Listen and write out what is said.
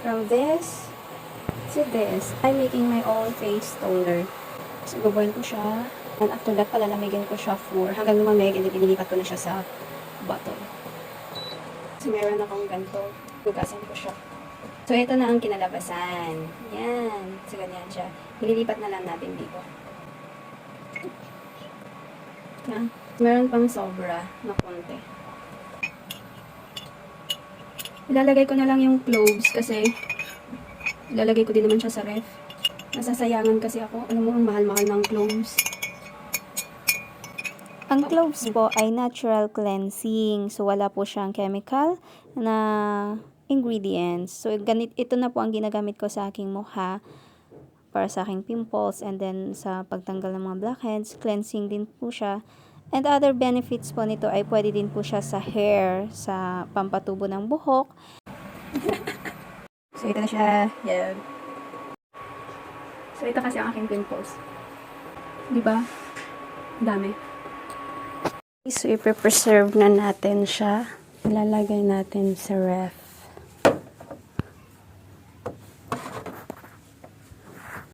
From this to this, I'm making my own face toner. So, bubuin ko siya. And after that, palalamigin ko siya for hanggang lumamig and ililipat ko na siya sa bottle. So, meron akong ganito. Gugasan ko siya. So, ito na ang kinalabasan. Yan. So, ganyan siya. Ililipat na lang natin dito. Yan. Meron pang sobra na konti. Ilalagay ko na lang yung cloves kasi ilalagay ko din naman siya sa ref. Nasasayangan kasi ako. Alam mo, ang mahal-mahal ng cloves. Ang cloves po ay natural cleansing. So, wala po siyang chemical na ingredients. So, ito na po ang ginagamit ko sa aking mukha para sa aking pimples and then sa pagtanggal ng mga blackheads. Cleansing din po siya. And other benefits po nito ay pwede din po siya sa hair, sa pampatubo ng buhok. So, ito na siya. Yan. So, ito kasi ang aking pimples. Diba? Dami. So, i-preserve na natin siya. Ilalagay natin sa ref.